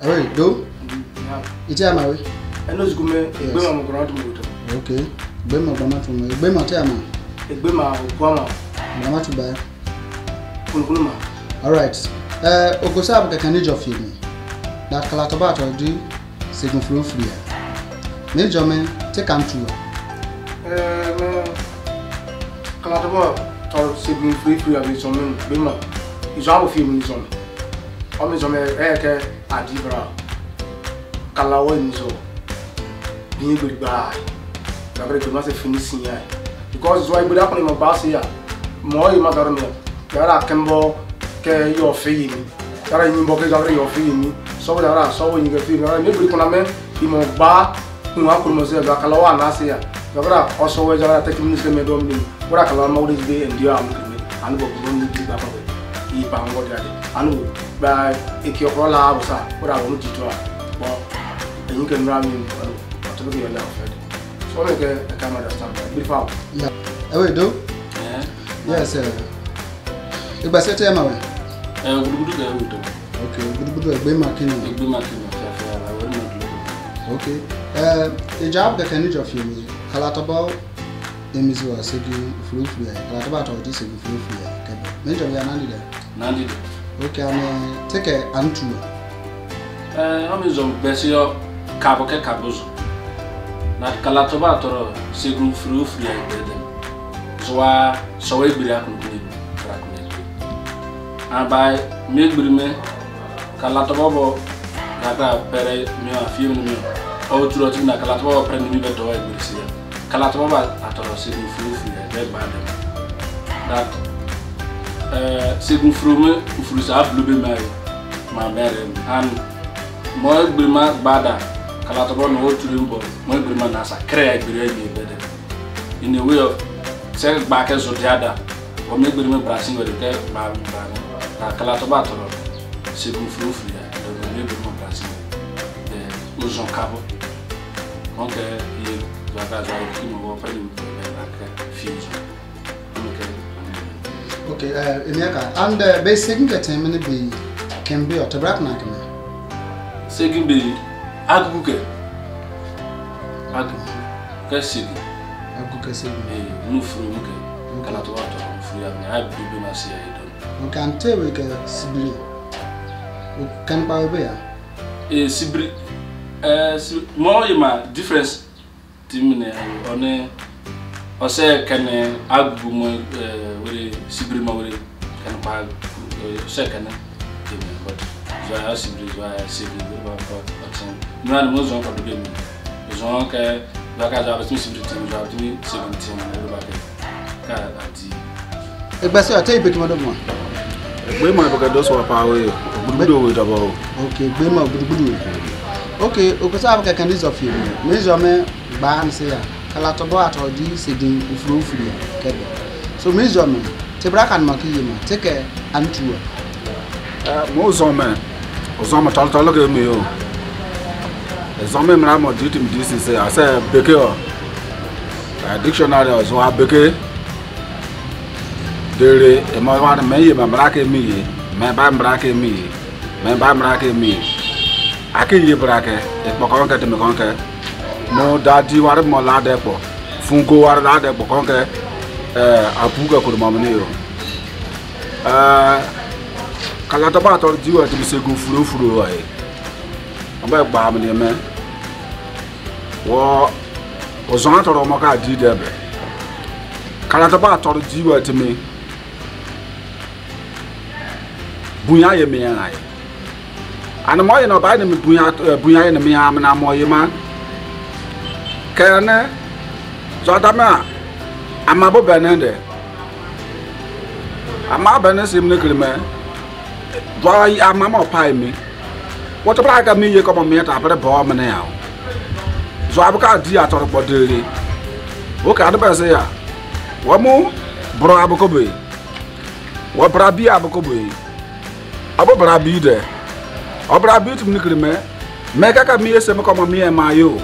Away, do? It's a marry. I know it's good, Bema Grant. Okay. Bema Bama, Bema Tama. Bema, Guama, Mama to buy. Kuluma. All right. Okosab can age of you. That Calatabato do signal flow free. Major man, take on to Calataba or signal free of his own Bema. Is our film is on. Always on a Adibra Calawan so. Being goodbye. Never could not finish here. Because why would happen in my bass here? More in my government. There are Campbell, care your fee. There are in Bokas already your fee. So there are so when you get feel. I never can amend in my bar who are myself like Calawan last year. There are also ways I take minister medom. What I call Maudis Bay and the arm and go to the back of it. He found what I did. And by a Kiokola, what I want to do. But you can run in to be a love. So I can understand that. Before. Yeah. Away, do? Yes, sir. If I say to him, okay, good, be marking. Okay. The job that can of you, Calataba, the Mizu, Segi, Flu Free, Calataba, or this Flu Free. Major, we are none. Okay, I'm take a unto. I'm is on Bessio Caboca Cabozo. Not Calataba or Segu Flu Free. So I saw a miracle. And by Milbrime, Calatabo, Nata Pere, Mia, few minutes, or to Rotina Calatabo, Premier Beto, Calataba at a Signal Free, dead by them. That Signal Frume, who is up Blue my married, and more Brima Bada, Calatabo, no to Limbo, more Brima Nasa, Craig, better. In the way of sell backers or the other, or make Brima Brassing with the Calataba, Signal Free, the neighborhood Brassing, the Uzon Cabo. Okay, okay, and the basic entertainment be can be or tabrak Second be Aguke Cassidi Aguke, no free Calatawato, free. I be my say. You can tell we can Sibri. You can buy beer. A Sibri. More in my difference timine one or say can agu with Sibrima with can buy second but I Sibri no animals on for the game is on like I was missing to me 17 a best I tell you pick one. We might look at those who are power. Okay, Bema good. Okay, Okosabaka can use of you. Major man, Ban say, Calatabo at all these sitting through free. So, Major man, Tebrak and Makima, take a untrue. Mozoma, Ozoma Talta look at me. A zombie Ramo duty this is I say, Becker. A dictionary was what Becker. There, a mother may be bracking me, may buy bracking me, may buy bracking me. I can't give bracket, if Boconca to Maconca. No, that you are more ladepo. Funko are ladepo conquer a puga could mamonero. Calatabato, you are to be so good flu away. About Barmany, man. Was on to Moca did ever. Calatabato, you are to me. Buya me and I. And the more you know by them, Buya and me, I'm an amoyman. Can Zodama? I'm a Benende. I'm a Benesim Nickelman. Why am I pie me? What about me? You come on me at a bomb now. So I've got dear to about daily. Look at the best here. What more? Brabocobe. What Brabi Abocobe? Abo Brabi there. Obrabi to Nickelman. Make a me say come on me and my you.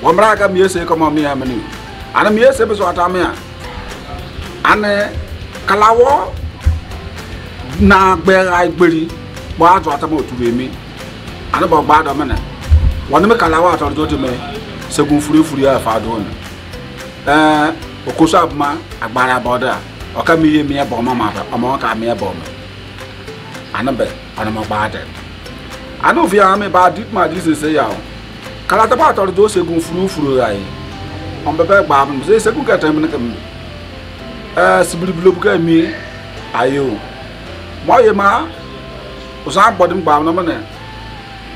One braga me say come on me and me. And a mere service what I'm here. And Calawo na bear I pretty. What about to me? ana ba ba do mena woni me kala wa to do me segun furi afa do ni okoso abma agbara boda o ka mi ye mi e bo mama ba o ka mi e bo me ana be ana ma ba de ana ofi ame ba dit ma dis say ya kala ta ba to do segun furu ai on be gba am say segun ka tem ne kam sibiri blobu ka mi ayo mo ye ma o sa bodim gba am no me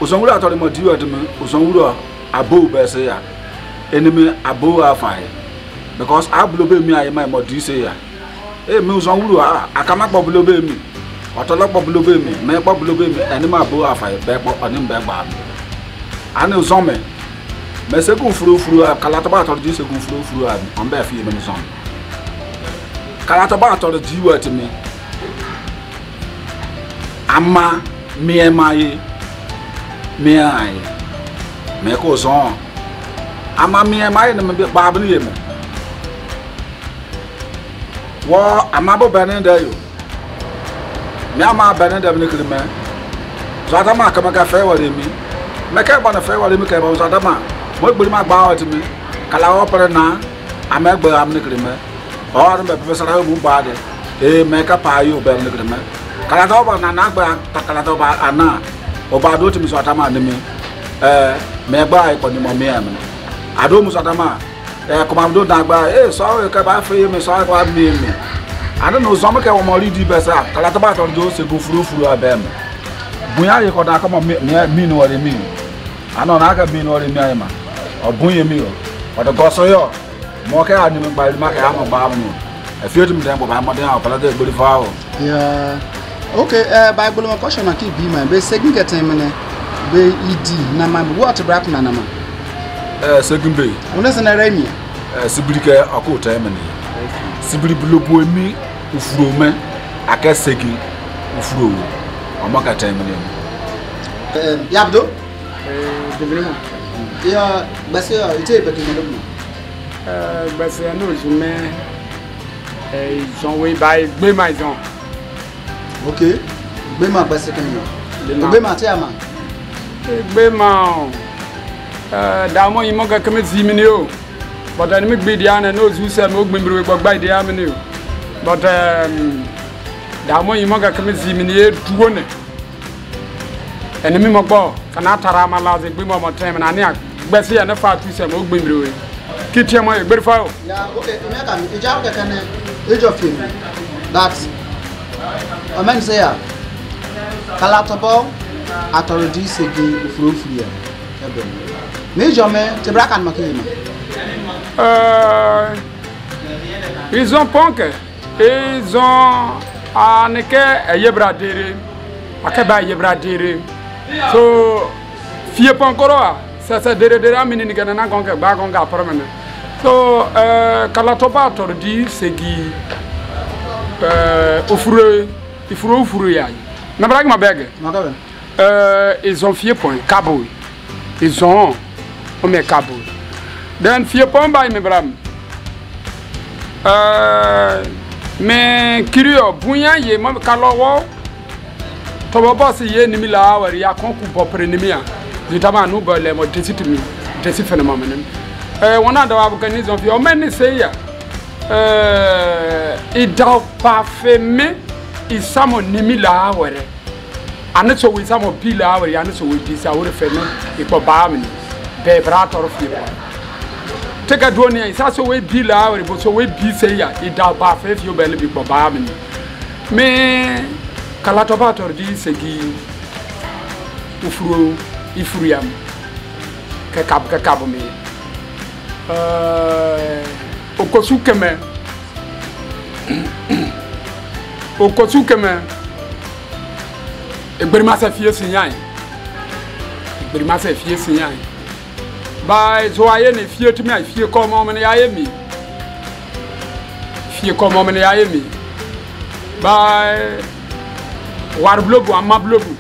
o so wura to mo diwa de me o so wura abo be say ya enemy abo afai because ablobe mi ayi my modi say ya me o so wura akama gboblobe mi otolo gboblobe mi me gboblobe mi enemy abo afai be po oni be gba ani o so me segun furu kala to ba to di segun furu on be fi me so kala to ba to di wa ti mi ama mi e mai me ai me ko so ama mi e mai na me ba ba ni ye me wo ama bo benen da yo me ama benen da me kiri me so ata ma ka ma ka fe wa re mi me ka ba na fe wa re mi ka ba so ata ma mo gbori ma gba wa ti mi kala wo pere na ama gbe am ni kiri me o ru me professor ha bu ba de me ka pa yo be ni kiri me kala do ba na gba kala do ba ana oba do ti mi so ata ma ni mi me gba ai ko ni mo me am ado mu so ata ma kuma do da gba so ka ba fe mi so ka mi ana no zo mo ke wo mo ri di be sa kala to ba to do se go furu abem buya ye ko da ka mo mi no re mi ana na ka mi no re mi ai ma obun ye mi o do go so yo mo ke ani mi ba ma ka mo ba mu e fi o ti mi den bo ba mo den a pala de gbori fa o yeah okay bible mo question na ki bi ma be segin getem ne be idi na ma what brak na na ma segin be ona se na remi sibiri ke akota em ne sibiri blobo emi ufuro me aka segin ufuro o mo ka tem ne yabdo devremo ya basi ya ite be ke no basi no jume ils ont oui ba gbe ma ils ont okay gbe ma basi ke no gbe ma te ama gbe ma da mo yimo ga keme zimini o but ani me gbe dia na no zu se me ogbimbre gbagba dia me ne but da mo yimo ga keme zimini e duwo ne eni mi mo gbo kana tara ma la ze gbe mo mo tem na ne agbese ya ne fa tu se me ogbimbre we kitie mo e gbe fa o yeah okay me ka mi ija ka kana age of him that a man say ya kala tobo atorodi segi ufuru ya ebe Major me te brakan makima ils ont ponke ils ont aneke yebradere akeba yebradere so fie ponkoro ça dere amini ni kana na konke ba konka promene so kala toba tordi segi ufuru ya na brag ma bege makabe ils ont fie point cabo ils ont o me cabo then fie point by me bram me kirio bunya ye mo kalowo to boss ye ni mi la wari ya konku bopre ni mi a ditama no bole mo desitimi desifene mo menem wona da organisation fie o men say ya il doit pas fermer il samo ni mi la wari ane so we samo pila wari ane so we disa wori fermer e ko ba mi be brator fie teka duonia isa so we bi la we bo so we bi say ya e da ba fe fi o be le bi bo ba mi me kala to ba tor di segi ufuru ifuriam ke kab mi okosu keme egberima se fie sinyan by so aye ne fie to me fie come on me aye mi by war blogu amma blogu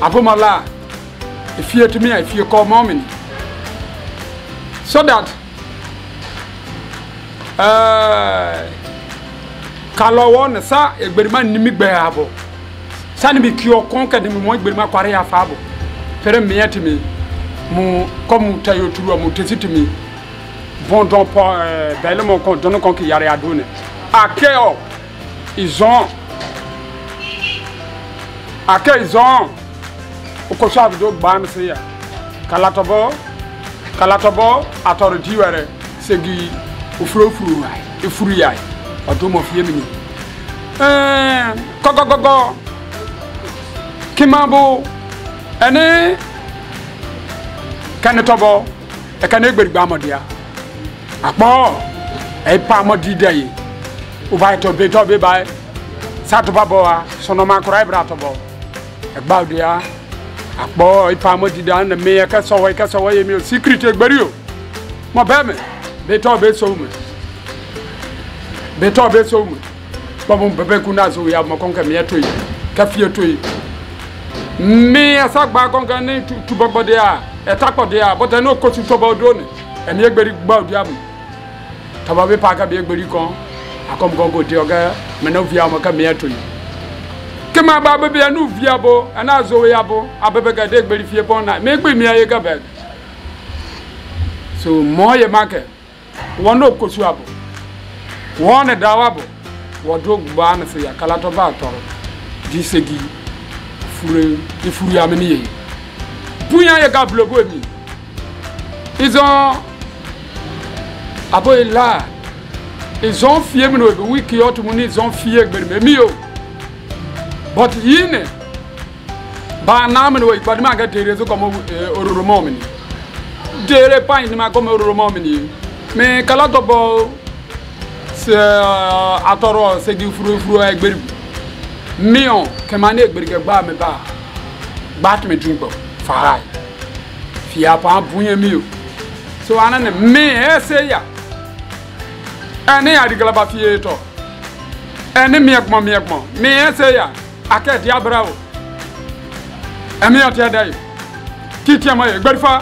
apomala fie to me fie come on me so that kalowo ne sa egberima nimi gbe abo sa ni bi ki okon ka de mo egberima kware ya fa abo pere mietimi mu comme tayo turu mu tesitimi bon donc pour belle mon compte donne qu'on qui y a rien donné akeo ils ont o ko sabu do ban se ya kalatobo atoro diwere segi o furu ay e furu yai o do mo fie mi gogo kimabo ene kanetobo e kan egberi gba modia apo e pa modi dai o vai to be bai satu baboa sonoma kura ibrato bo e gbaudia apo e pa modi dan na me ka so ye mi secret egberi o mo be me be so me bobo bebe kuna so ya mo konka me to yi ka fie to yi me asagba konka ni tu bogbode a etakode a but no ko tu to bodo ni eni egberi gbaudia mo tababe pa ka be egberi kon akom gongo de oga me no via mo ka me to yi kema ba bebe anu via bo ana zo ya bo abebe ga de egberi fie pon na me gbe mi aye ga be so mo ye make wono ko su abo wona dawabo wodo gba na se ya kalato ba toro di segi furu ya meni ye buya ye ga blobo mi ils ont aboy là ils ont fié mi no be wiki otu muni ils ont fié gbe mi o but yine ba na mi no ba ma ga tere so como ororo mo mi dere pa ni ma como ororo mo mi me kalato bo se atoro se gi furu egberi mion ke mane egberi ke gba me ba bat me drink farai fia pa bunye mi o so anane me ese ya ene ya digala ba fie to ene mi ekmo me ese ya ake dia bravo emi o te dai kitia ma egberi fa